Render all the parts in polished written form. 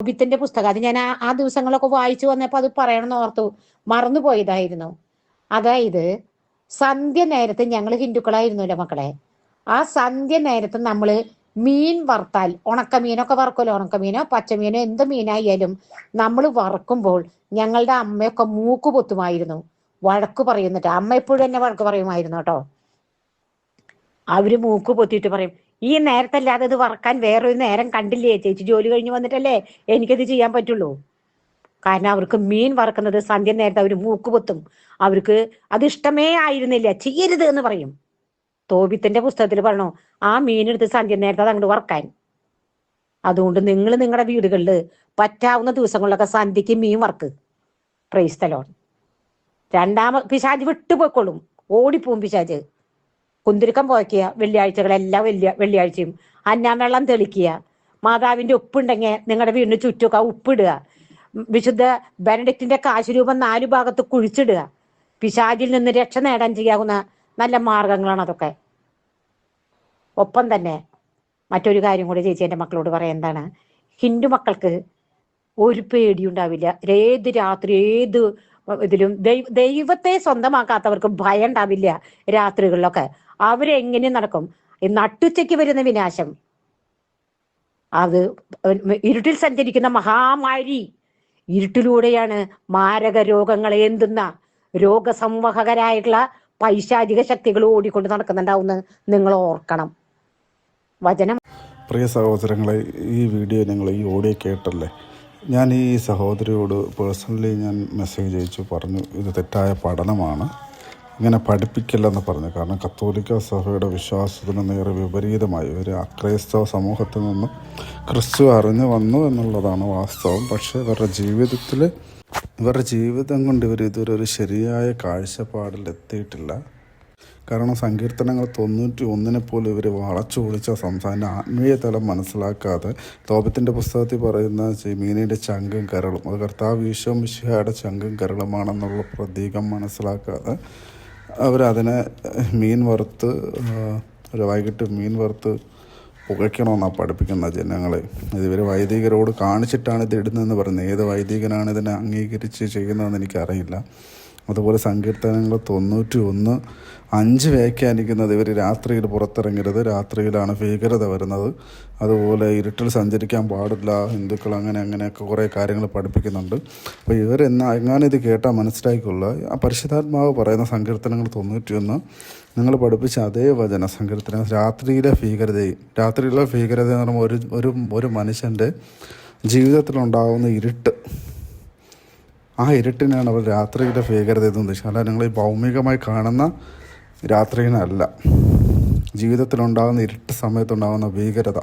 ോബിത്തിന്റെ പുസ്തകം അത് ഞാൻ ആ ദിവസങ്ങളൊക്കെ വായിച്ചു വന്നപ്പോൾ അത് പറയണമെന്ന് ഓർത്തു മറന്നുപോയതായിരുന്നു. അതായത് സന്ധ്യ നേരത്ത് ഞങ്ങൾ ഹിന്ദുക്കളായിരുന്നല്ലോ മക്കളെ. ആ സന്ധ്യ നേരത്ത് നമ്മള് മീൻ വറുത്താൽ, ഉണക്കമീനൊക്കെ വറക്കുമല്ലോ, ഉണക്കമീനോ പച്ചമീനോ എന്ത് മീനായാലും നമ്മൾ വറക്കുമ്പോൾ ഞങ്ങളുടെ അമ്മയൊക്കെ മൂക്ക് പൊത്തുമായിരുന്നു, വഴക്ക് പറയുന്നിട്ട്. അമ്മ എപ്പോഴും എന്നെ വഴക്ക് പറയുമായിരുന്നു കേട്ടോ. അവര് മൂക്ക് പൊത്തിയിട്ട് പറയും, ഈ നേരത്തല്ലാതെ ഇത് വറക്കാൻ വേറൊരു നേരം കണ്ടില്ലേ ചേച്ചി, ജോലി കഴിഞ്ഞ് വന്നിട്ടല്ലേ എനിക്കത് ചെയ്യാൻ പറ്റുള്ളൂ. കാരണം അവർക്ക് മീൻ വറക്കുന്നത് സന്ധ്യ നേരത്തെ അവർ മൂക്ക് പൊത്തും. അവർക്ക് അത് ഇഷ്ടമേ ആയിരുന്നില്ല, ചെയ്യരുത് എന്ന് പറയും. തോബിത്തിന്റെ പുസ്തകത്തിൽ പറഞ്ഞോ, ആ മീനെടുത്ത് സന്ധ്യ നേരത്തെ അത് അങ്ങോട്ട് വറക്കാൻ. അതുകൊണ്ട് നിങ്ങൾ നിങ്ങളുടെ വീടുകളിൽ പറ്റാവുന്ന ദിവസങ്ങളിലൊക്കെ സന്ധ്യക്ക് മീൻ വർക്ക്. Praise the Lord. പിശാജ് വിട്ടുപോയിക്കൊള്ളും, ഓടിപ്പോവും പിശാജ്. കുന്തിരിക്കം പോയ്ക്കുക വെള്ളിയാഴ്ചകളെല്ലാം വെള്ളിയാഴ്ചയും. അന്നാവെള്ളം തെളിക്കുക. മാതാവിന്റെ ഉപ്പുണ്ടെങ്കിൽ നിങ്ങളുടെ വീടിന് ചുറ്റുമൊക്കെ ഉപ്പിടുക. വിശുദ്ധ ബെനഡിക്റ്റിന്റെ കാശുരൂപം 4 ഭാഗത്ത് കുഴിച്ചിടുക. പിശാചിൽ നിന്ന് രക്ഷ നേടാൻ ചെയ്യാവുന്ന നല്ല മാർഗങ്ങളാണ് അതൊക്കെ. ഒപ്പം തന്നെ മറ്റൊരു കാര്യം കൂടി ചേച്ചി എൻ്റെ മക്കളോട് പറയാം. എന്താണ്, ഹിന്ദു മക്കൾക്ക് ഒരു പേടിയുണ്ടാവില്ല. ഏത് രാത്രി ഏത് ഇതിലും ദൈവത്തെ സ്വന്തമാക്കാത്തവർക്ക് ഭയം ഉണ്ടാവില്ല. രാത്രികളിലൊക്കെ അവരെങ്ങനെ നടക്കും? നട്ടുച്ചയ്ക്ക് വരുന്ന വിനാശം, അത് ഇരുട്ടിൽ സഞ്ചരിക്കുന്ന മഹാമാരി, ഇരുട്ടിലൂടെയാണ് മാരക രോഗങ്ങളെ എന്തുന്ന രോഗസംവഹകരായിട്ടുള്ള പൈശാചിക ശക്തികൾ ഓടിക്കൊണ്ട് നടക്കുന്നുണ്ടാവുമെന്ന് നിങ്ങൾ ഓർക്കണം. വചനം. പ്രിയ സഹോദരങ്ങളെ, ഈ വീഡിയോ നിങ്ങൾ ഈ ഓഡിയോ കേട്ടല്ലേ? ഞാൻ ഈ സഹോദരിയോട് പേഴ്സണലി ഞാൻ മെസ്സേജ് അയച്ചു, പറഞ്ഞു ഇത് തെറ്റായ പഠനമാണ്, ഇങ്ങനെ പഠിപ്പിക്കില്ലെന്ന് പറഞ്ഞു. കാരണം കത്തോലിക്ക സഭയുടെ വിശ്വാസത്തിന് നേരെ വിപരീതമായി ഒരു അക്രൈസ്തവ സമൂഹത്തിൽ നിന്ന് ക്രിസ്തു അറിഞ്ഞു വന്നു എന്നുള്ളതാണ് വാസ്തവം. പക്ഷേ ഇവരുടെ ജീവിതം കൊണ്ട് ഇതുവരെ ഒരു ശരിയായ കാഴ്ചപ്പാടിൽ എത്തിയിട്ടില്ല. കാരണം സങ്കീർത്തനങ്ങൾ 91 പോലും ഇവർ വളച്ചു പൊളിച്ച സംസാരം ആത്മീയ തലം മനസ്സിലാക്കാതെ, തോബിത്തിൻ്റെ പുസ്തകത്തിൽ പറയുന്ന മീനിൻ്റെ ചങ്കും കരളും അത് കർത്താവ് ഈശോ മിശിഹായുടെ ചങ്കും കരളുമാണെന്നുള്ള പ്രതീകം മനസ്സിലാക്കാതെ അവരതിനെ മീൻ വറുത്ത് വൈകിട്ട് മീൻ വറുത്ത് പുകയ്ക്കണമെന്നാണ് പഠിപ്പിക്കുന്ന ജനങ്ങളെ. ഇവർ വൈദികരോട് കാണിച്ചിട്ടാണ് ഇത് ഇടുന്നതെന്ന് പറയുന്നത്. ഏത് വൈദികനാണ് ഇതിനെ അംഗീകരിച്ച് ചെയ്യുന്നതെന്ന് എനിക്കറിയില്ല. അതുപോലെ സങ്കീർത്തനങ്ങൾ 91:5 വ്യാഖ്യാനിക്കുന്നത് ഇവർ രാത്രിയിൽ പുറത്തിറങ്ങരുത്, രാത്രിയിലാണ് ഭീകരത വരുന്നത്, അതുപോലെ ഇരുട്ടിൽ സഞ്ചരിക്കാൻ പാടില്ല ഹിന്ദുക്കൾ, അങ്ങനെയൊക്കെ കുറേ കാര്യങ്ങൾ പഠിപ്പിക്കുന്നുണ്ട്. അപ്പോൾ എങ്ങനെ ഇത് കേട്ടാൽ മനസ്സിലാക്കിക്കൊള്ളുക, ആ പരിശുദ്ധാത്മാവ് പറയുന്ന സങ്കീർത്തനങ്ങൾ 91 നിങ്ങൾ പഠിപ്പിച്ച അതേ വചന സങ്കീർത്തനം. രാത്രിയിലെ ഭീകരത എന്ന് പറയുമ്പോൾ ഒരു മനുഷ്യൻ്റെ ജീവിതത്തിലുണ്ടാകുന്ന ഇരുട്ട്, ആ ഇരുട്ടിനാണ് അവർ രാത്രിയുടെ ഭീകരത എന്ന് ഉദ്ദേശിക്കുന്നത്. അല്ല, നിങ്ങൾ ഈ ഭൗമികമായി കാണുന്ന രാത്രിയിനല്ല, ജീവിതത്തിലുണ്ടാകുന്ന ഇരുട്ട് സമയത്തുണ്ടാകുന്ന ഭീകരത.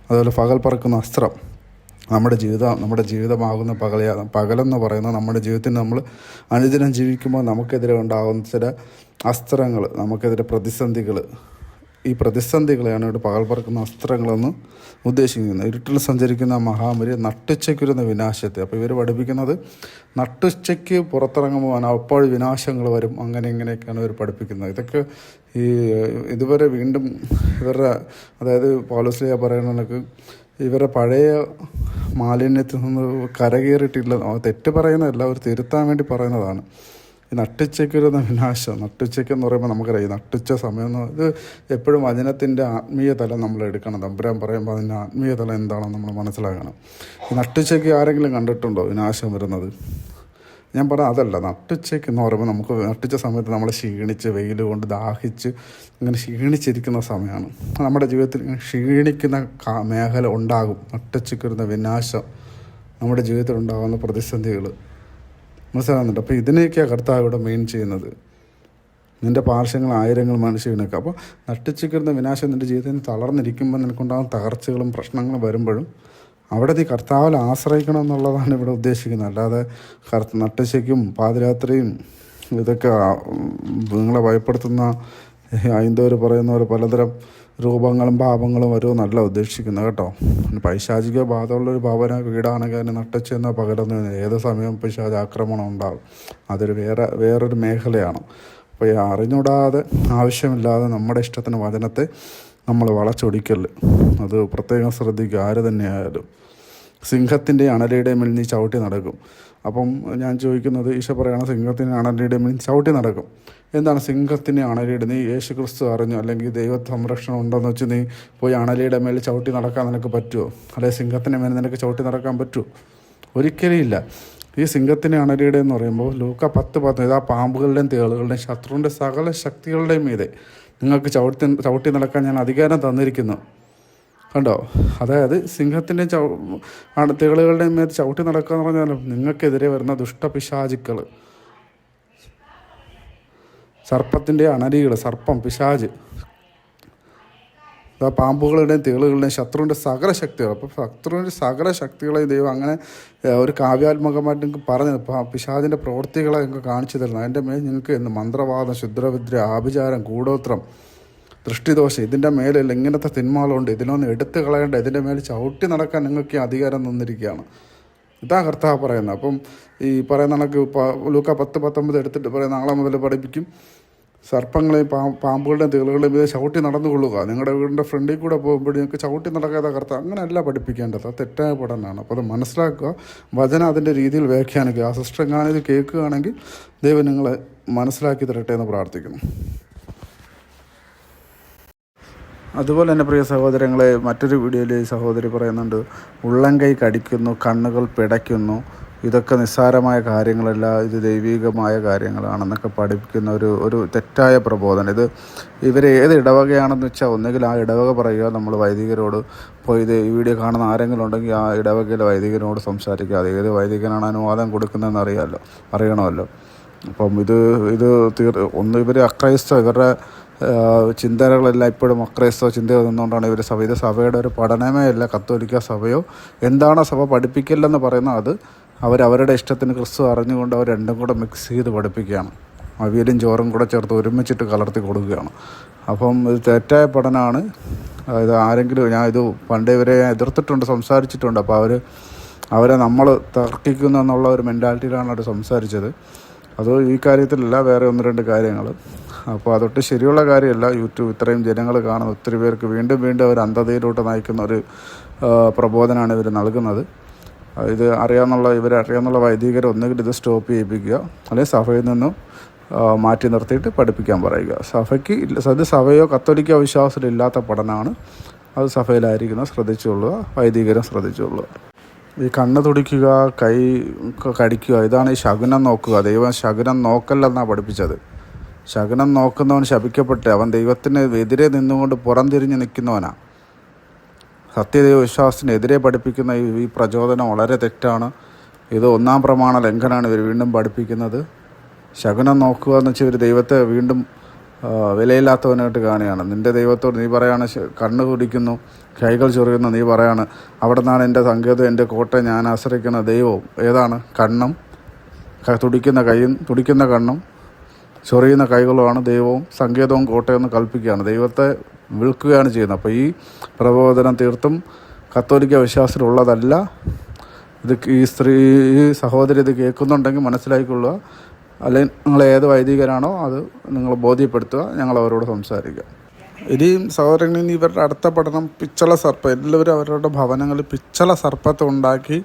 അതുപോലെ പകൽ പറക്കുന്ന അസ്ത്രം, നമ്മുടെ ജീവിതമാകുന്ന പകലെന്ന് പറയുന്നത് നമ്മുടെ ജീവിതത്തിൽ നമ്മൾ അനുദിനം ജീവിക്കുമ്പോൾ നമുക്കെതിരെ ഉണ്ടാകുന്ന ചില അസ്ത്രങ്ങൾ, നമുക്കെതിരെ പ്രതിസന്ധികൾ, ഈ പ്രതിസന്ധികളെയാണ് ഇവിടെ പകൽ പറക്കുന്ന അസ്ത്രങ്ങളെന്ന് ഉദ്ദേശിക്കുന്നത്. ഇരുട്ടിൽ സഞ്ചരിക്കുന്ന മഹാമാരി, നട്ടുച്ചയ്ക്കുരുന്ന വിനാശത്തെ. അപ്പോൾ ഇവർ പഠിപ്പിക്കുന്നത് നട്ടുച്ചയ്ക്ക് പുറത്തിറങ്ങുമ്പോൾ അപ്പോൾ വിനാശങ്ങൾ വരും, ഇങ്ങനെയൊക്കെയാണ് ഇവർ പഠിപ്പിക്കുന്നത്. ഇതൊക്കെ ഇതുവരെ വീണ്ടും അതായത് പൗലോസ്ലീഹ പറയുന്നതൊക്കെ ഇവരുടെ പഴയ മാലിന്യത്തിൽ നിന്ന് കരകയറിയിട്ടില്ല. തെറ്റ് പറയുന്നതല്ല, അവർ തിരുത്താൻ വേണ്ടി പറയുന്നതാണ്. ഈ നട്ടുച്ചയ്ക്കൊരുന്ന വിനാശം, നട്ടുച്ചയ്ക്കെന്ന് പറയുമ്പോൾ നമുക്കറിയാം നട്ടുച്ച സമയം ഇത് എപ്പോഴും വചനത്തിൻ്റെ ആത്മീയ തലം നമ്മൾ എടുക്കണം. തമ്പുരാൻ പറയുമ്പോൾ അതിൻ്റെ ആത്മീയ തലം എന്താണെന്ന് നമ്മൾ മനസ്സിലാക്കണം. ഈ നട്ടുച്ചയ്ക്ക് ആരെങ്കിലും കണ്ടിട്ടുണ്ടോ വിനാശം വരുന്നത്? ഞാൻ പറയാം അതല്ല. നട്ടുച്ചയ്ക്ക് എന്ന് പറയുമ്പോൾ നമുക്ക് നട്ടുച്ച സമയത്ത് നമ്മൾ ക്ഷീണിച്ച് വെയിൽ കൊണ്ട് ദാഹിച്ച് ഇങ്ങനെ ക്ഷീണിച്ചിരിക്കുന്ന സമയമാണ്. നമ്മുടെ ജീവിതത്തിൽ ക്ഷീണിക്കുന്ന മേഖല ഉണ്ടാകും. നട്ടുച്ചയ്ക്കൊരുന്ന വിനാശം, നമ്മുടെ ജീവിതത്തിൽ ഉണ്ടാകുന്ന പ്രതിസന്ധികൾ മനസ്സിലാകുന്നുണ്ട്. അപ്പോൾ ഇതിനെയൊക്കെയാണ് കർത്താവ് ഇവിടെ മെയിൻ ചെയ്യുന്നത്. നിൻ്റെ പാർശ്വങ്ങൾ 1000 മനുഷ്യനൊക്കെ. അപ്പോൾ നട്ടുച്ചയ്ക്കിരുന്ന വിനാശം നിൻ്റെ ജീവിതത്തിൽ തളർന്നിരിക്കുമ്പോൾ നിനക്കുണ്ടാകുന്ന തകർച്ചകളും പ്രശ്നങ്ങളും വരുമ്പോഴും അവിടെ നീ കർത്താവിൽ ആശ്രയിക്കണം എന്നുള്ളതാണ് ഇവിടെ ഉദ്ദേശിക്കുന്നത്. അല്ലാതെ നട്ടുച്ചയ്ക്കും പാതിരാത്രിയും ഇതൊക്കെ നിങ്ങളെ ഭയപ്പെടുത്തുന്ന ഹൈന്ദവർ പറയുന്ന പോലെ പലതരം രൂപങ്ങളും ഭാവങ്ങളും വരുമെന്നല്ല ഉദ്ദേശിക്കുന്നത് കേട്ടോ. പൈശാചിക ബാധമുള്ളൊരു ഭാവന വീടാണെങ്കിൽ അതിന് നട്ടുച്ചെന്ന പകലൊന്നും ഏത് സമയവും പൈശാചിക ആക്രമണം ഉണ്ടാകും. അതൊരു വേറൊരു മേഖലയാണ്. അപ്പോൾ ഈ അറിഞ്ഞൂടാതെ ആവശ്യമില്ലാതെ നമ്മുടെ ഇഷ്ടത്തിന് വചനത്തെ നമ്മൾ വളച്ചൊടിക്കല്, അത് പ്രത്യേകം ശ്രദ്ധിക്കുക ആര് തന്നെയായാലും. സിംഹത്തിൻ്റെ അണലിയുടെ മേൽ നീ ചവിട്ടി നടക്കും. അപ്പം ഞാൻ ചോദിക്കുന്നത്, ഈശോ പറയുകയാണ് സിംഹത്തിൻ്റെ അണലിയുടെ മേൽ ചവിട്ടി നടക്കും. എന്താണ് സിംഹത്തിൻ്റെ അണലിയുടെ? നീ യേശു ക്രിസ്തു അറിഞ്ഞു അല്ലെങ്കിൽ ദൈവ സംരക്ഷണം ഉണ്ടെന്ന് വെച്ച് നീ പോയി അണലിയുടെ മേൽ ചവിട്ടി നടക്കാൻ നിനക്ക് പറ്റുമോ? അല്ലെങ്കിൽ സിംഹത്തിൻ്റെ മേൽ നിനക്ക് ചവിട്ടി നടക്കാൻ പറ്റുമോ? ഒരിക്കലും ഇല്ല. ഈ സിംഹത്തിൻ്റെ അണലിയുടെ എന്ന് പറയുമ്പോൾ ലൂക്ക 10:10 ഇതാ പാമ്പുകളുടെയും തേളുകളുടെയും ശത്രുവിൻ്റെ സകല ശക്തികളുടെയും മീതെ നിങ്ങൾക്ക് ചവിട്ടി നടക്കാൻ ഞാൻ അധികാരം തന്നിരിക്കുന്നു. കണ്ടോ? അതായത് സിംഹത്തിൻ്റെ തേളുകളുടെയും മേൽ ചവിട്ടി നടക്കുക എന്ന് പറഞ്ഞാലും നിങ്ങൾക്കെതിരെ വരുന്ന ദുഷ്ടപിശാചുക്കൾ, സർപ്പത്തിൻ്റെ അണലികൾ, സർപ്പം, പിശാച്, പാമ്പുകളുടെയും തേളുകളുടെയും ശത്രുവിൻ്റെ സകല ശക്തികൾ. അപ്പോൾ ശത്രുവിൻ്റെ സകല ശക്തികളെ ദൈവം അങ്ങനെ ഒരു കാവ്യാത്മകമായിട്ട് നിങ്ങൾക്ക് പറഞ്ഞു പിശാചിൻ്റെ പ്രവൃത്തികളെ നിങ്ങൾക്ക് കാണിച്ചു തരുന്നു. അതിൻ്റെ മേൽ നിങ്ങൾക്ക് മന്ത്രവാദം, ശുദ്രവിദ്യ, ആഭിചാരം, കൂടോത്രം, ദൃഷ്ടിദോഷം, ഇതിൻ്റെ മേലിൽ ഇങ്ങനത്തെ തിന്മകളുണ്ട്, ഇതിലൊന്നും എടുത്തു കളയേണ്ട, ഇതിൻ്റെ മേൽ ചവിട്ടി നടക്കാൻ നിങ്ങൾക്ക് അധികാരം തന്നിരിക്കുകയാണ്. ഇതാ കർത്താവ് പറയുന്നത്. അപ്പം ഈ പറയുന്ന കണക്ക് ലൂക്ക 10:19 എടുത്തിട്ട് പറയുന്ന നാളെ മുതൽ പഠിപ്പിക്കും, സർപ്പങ്ങളെയും പാമ്പുകളുടെയും തേളുകളുടെയും ഇത് ചവിട്ടി നടന്നുകൊള്ളുക. നിങ്ങളുടെ വീടിൻ്റെ ഫ്രണ്ടിൽ കൂടെ പോകുമ്പോൾ നിങ്ങൾക്ക് ചവിട്ടി നടക്കാതെ കർത്താവ് അങ്ങനെയല്ല പഠിപ്പിക്കേണ്ടത്. അത് തെറ്റായ പഠനമാണ്. അപ്പോൾ അത് മനസ്സിലാക്കുക, വചനം അതിൻ്റെ രീതിയിൽ വ്യാഖ്യാനിക്കുക. ആ സിസ്റ്റർ ഞാനിത് കേൾക്കുകയാണെങ്കിൽ ദൈവം നിങ്ങളെ മനസ്സിലാക്കി തരട്ടെ എന്ന് പ്രാർത്ഥിക്കുന്നു. അതുപോലെ തന്നെ പ്രിയ സഹോദരങ്ങളെ, മറ്റൊരു വീഡിയോയിൽ സഹോദരി പറയുന്നുണ്ട്, ഉള്ളംകൈ കടിക്കുന്നു, കണ്ണുകൾ പിടയ്ക്കുന്നു, ഇതൊക്കെ നിസ്സാരമായ കാര്യങ്ങളല്ല, ഇത് ദൈവികമായ കാര്യങ്ങളാണെന്നൊക്കെ പഠിപ്പിക്കുന്ന ഒരു തെറ്റായ പ്രബോധനം. ഇത് ഇവർ ഏത് ഇടവകയാണെന്ന് വെച്ചാൽ ഒന്നുകിൽ ആ ഇടവക പറയുക, നമ്മൾ വൈദികരോട് പോയി ഇത് ഈ വീഡിയോ കാണുന്ന ആരെങ്കിലും ഉണ്ടെങ്കിൽ ആ ഇടവകയിലെ വൈദികനോട് സംസാരിക്കുക. അത് ഏത് വൈദികനാണ് അനുവാദം കൊടുക്കുന്നതെന്ന് അറിയണമല്ലോ. അപ്പം ഒന്ന് ഇവർ അക്രൈസ്തവ, ഇവരുടെ ചിന്തകളെല്ലാം ഇപ്പോഴും അക്രൈസ്തവ ചിന്തകൾ നിന്നുകൊണ്ടാണ് ഇവർ ഇത് സഭയുടെ ഒരു പഠനമേ അല്ല. കത്തോലിക്ക സഭയോ എന്താണ് സഭ പഠിപ്പിക്കില്ലെന്ന് പറയുന്നത് അത് അവരവരുടെ ഇഷ്ടത്തിന് ക്രിസ്തു അറിഞ്ഞുകൊണ്ട് അവർ രണ്ടും കൂടെ മിക്സ് ചെയ്ത് പഠിപ്പിക്കുകയാണ്. അവിയലും ചോറും കൂടെ ചേർത്ത് ഒരുമിച്ചിട്ട് കലർത്തി കൊടുക്കുകയാണ്. അപ്പം ഇത് തെറ്റായ പഠനമാണ്. ഇത് ആരെങ്കിലും, ഞാൻ ഇത് പണ്ട് ഇവരെ എതിർത്തിട്ടുണ്ട്, സംസാരിച്ചിട്ടുണ്ട്. അപ്പോൾ അവരെ നമ്മൾ തർക്കിക്കുന്നു എന്നുള്ള ഒരു മെൻറ്റാലിറ്റിയിലാണ് അവർ സംസാരിച്ചത്. അത് ഈ കാര്യത്തിലല്ല, വേറെ 1-2 കാര്യങ്ങൾ. അപ്പോൾ അതൊട്ട് ശരിയുള്ള കാര്യമല്ല. യൂട്യൂബ് ഇത്രയും ജനങ്ങൾ കാണുന്ന ഒത്തിരി പേർക്ക് വീണ്ടും അവർ അന്ധതയിലോട്ട് നയിക്കുന്ന ഒരു പ്രബോധനമാണ് ഇവർ നൽകുന്നത്. ഇത് ഇവരറിയാവുന്ന വൈദികർ ഒന്നുകിൽ ഇത് സ്റ്റോപ്പ് ചെയ്യിപ്പിക്കുക, അല്ലെങ്കിൽ സഭയിൽ നിന്നും മാറ്റി നിർത്തിയിട്ട് പഠിപ്പിക്കാൻ പറയുക. അത് സഭയോ കത്തോലിക്കോ വിശ്വാസത്തിലില്ലാത്ത പഠനമാണ്. അത് സഭയിലായിരിക്കുന്നത് ശ്രദ്ധിച്ചുകൊള്ളുക, വൈദികരും ശ്രദ്ധിച്ചുകൊള്ളുക. ഈ കണ്ണ് തുടിക്കുക, കൈ കടിക്കുക, ഇതാണ് ഈ ശകുനം നോക്കുക. ദൈവം ശകുനം നോക്കല്ലെന്നാണ് പഠിപ്പിച്ചത്. ശകുനം നോക്കുന്നവൻ ശപിക്കപ്പെട്ടെ, അവൻ ദൈവത്തിന് എതിരെ നിന്നുകൊണ്ട് പുറംതിരിഞ്ഞ് നിൽക്കുന്നവനാണ്. സത്യദൈവ വിശ്വാസത്തിനെതിരെ പഠിപ്പിക്കുന്ന ഈ പ്രചോദനം വളരെ തെറ്റാണ്. ഇത് 1-ാം പ്രമാണ ലംഘനമാണ് ഇവർ വീണ്ടും പഠിപ്പിക്കുന്നത്. ശകുനം നോക്കുക എന്ന് വെച്ചാൽ ഇവർ ദൈവത്തെ വീണ്ടും വിലയില്ലാത്തവനായിട്ട് കാണുകയാണ്. നിൻ്റെ ദൈവത്തോട് നീ പറയാണ് കണ്ണ് തുടിക്കുന്നു, കൈകൾ ചൊറിയുന്നു, നീ പറയാണ് അവിടെ നിന്നാണ് എൻ്റെ സങ്കേതം, എൻ്റെ കോട്ട, ഞാൻ ആശ്രയിക്കുന്ന ദൈവവും. ഏതാണ്? കണ്ണും തുടിക്കുന്ന കണ്ണും ചൊറിയുന്ന കൈകളുമാണ് ദൈവവും സങ്കേതവും കോട്ടയെന്ന് കൽപ്പിക്കുകയാണ്. ദൈവത്തെ വിൽക്കുകയാണ് ചെയ്യുന്നത്. അപ്പോൾ ഈ പ്രബോധനം തീർത്തും കത്തോലിക്ക വിശ്വാസത്തിലുള്ളതല്ല. ഈ സഹോദരി ഇത് കേൾക്കുന്നുണ്ടെങ്കിൽ മനസ്സിലാക്കിക്കൊള്ളുക. അല്ലെങ്കിൽ നിങ്ങൾ ഏത് വൈദികരാണോ അത് നിങ്ങൾ ബോധ്യപ്പെടുത്തുക, ഞങ്ങൾ അവരോട് സംസാരിക്കുക. ഇനിയും സഹോദരങ്ങളിൽ ഇവരുടെ അടുത്ത പഠനം പിച്ചള സർപ്പം. എല്ലാവരും അവരുടെ ഭവനങ്ങളിൽ പിച്ചള സർപ്പത്തെ ഉണ്ടാക്കി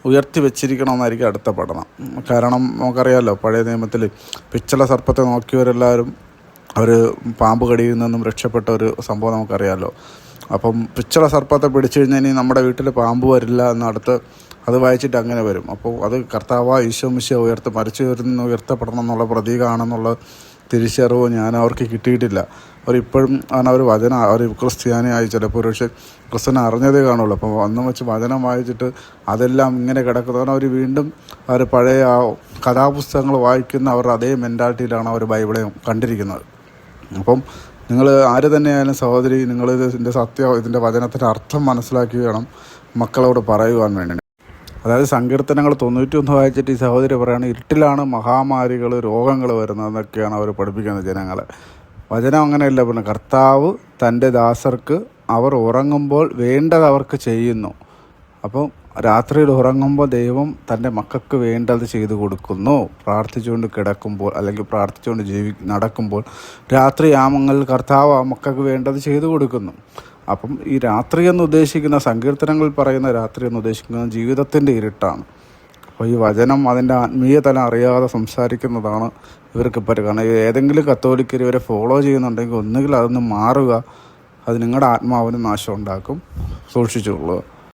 ഉയർത്തി വെച്ചിരിക്കണമെന്നായിരിക്കും അടുത്ത പഠനം. കാരണം നമുക്കറിയാമല്ലോ, പഴയ നിയമത്തിൽ പിച്ചള സർപ്പത്തെ നോക്കിയവരെല്ലാവരും അവർ പാമ്പ് കടിയിൽ നിന്നും രക്ഷപ്പെട്ട ഒരു സംഭവം നമുക്കറിയാമല്ലോ. അപ്പം പിച്ചള സർപ്പത്തെ പിടിച്ചു കഴിഞ്ഞാൽ ഇനി നമ്മുടെ വീട്ടിൽ പാമ്പ് വരില്ല എന്നടുത്ത് അത് വായിച്ചിട്ട് അങ്ങനെ വരും. അപ്പോൾ അത് കർത്താവ് ഈശോ മിശിഹ മരിച്ചവരിൽ നിന്ന് ഉയർത്തപ്പെടണം എന്നുള്ള പ്രതീകമാണെന്നുള്ള തിരിച്ചറിവ് അവർക്ക് കിട്ടിയിട്ടില്ല. അവരിപ്പോഴും അവർ അവർ ക്രിസ്ത്യാനിയായി ചിലപ്പോൾ പക്ഷേ ക്രിസ്ത്യനെ അറിഞ്ഞതേ കാണുള്ളൂ. അപ്പോൾ അന്ന് വെച്ച് വചനം വായിച്ചിട്ട് അതെല്ലാം ഇങ്ങനെ കിടക്കുന്നതാണ്. അവർ വീണ്ടും പഴയ കഥാപുസ്തകങ്ങൾ വായിക്കുന്ന അവരുടെ അതേ മെൻറ്റാലിറ്റിയിലാണ് അവർ ബൈബിളെ കണ്ടിരിക്കുന്നത്. അപ്പം നിങ്ങൾ ആര് തന്നെയായാലും സഹോദരി, ഇതിൻ്റെ ഇതിൻ്റെ വചനത്തിൻ്റെ അർത്ഥം മനസ്സിലാക്കി വേണം മക്കളോട് പറയുവാൻ വേണ്ടി. അതായത് സങ്കീർത്തനങ്ങൾ 91 വായിച്ചിട്ട് ഈ സഹോദരി പറയുകയാണ്, ഇരുട്ടിലാണ് മഹാമാരികൾ, രോഗങ്ങൾ വരുന്നതെന്നൊക്കെയാണ് അവർ പഠിപ്പിക്കുന്നത് ജനങ്ങളെ. വചനം അങ്ങനെയല്ല. പിന്നെ കർത്താവ് തൻ്റെ ദാസർക്ക് അവർ ഉറങ്ങുമ്പോൾ വേണ്ടത് അവർക്ക് ചെയ്യുന്നു. അപ്പം രാത്രിയിൽ ഉറങ്ങുമ്പോൾ ദൈവം തൻ്റെ മക്കൾക്ക് വേണ്ടത് ചെയ്തു കൊടുക്കുന്നു. പ്രാർത്ഥിച്ചുകൊണ്ട് കിടക്കുമ്പോൾ അല്ലെങ്കിൽ പ്രാർത്ഥിച്ചുകൊണ്ട് നടക്കുമ്പോൾ രാത്രി യാമങ്ങളിൽ കർത്താവ് ആ മക്കൾക്ക് വേണ്ടത് ചെയ്തു കൊടുക്കുന്നു. അപ്പം ഈ രാത്രി എന്ന് ഉദ്ദേശിക്കുന്ന സങ്കീർത്തനങ്ങളിൽ പറയുന്ന രാത്രി എന്ന് ഉദ്ദേശിക്കുന്നത് ജീവിതത്തിൻ്റെ ഇരുട്ടാണ്. അപ്പോൾ ഈ വചനം അതിൻ്റെ ആത്മീയ തലം അറിയാതെ സംസാരിക്കുന്നതാണ് ഇവർക്ക് പറ്റുക. കാരണം ഏതെങ്കിലും കത്തോലിക്കർ ഇവരെ ഫോളോ ചെയ്യുന്നുണ്ടെങ്കിൽ ഒന്നുകിൽ അതൊന്ന് മാറുക, അത് നിങ്ങളുടെ ആത്മാവിന് നാശം ഉണ്ടാക്കും, സൂക്ഷിച്ചുകൊള്ളുക.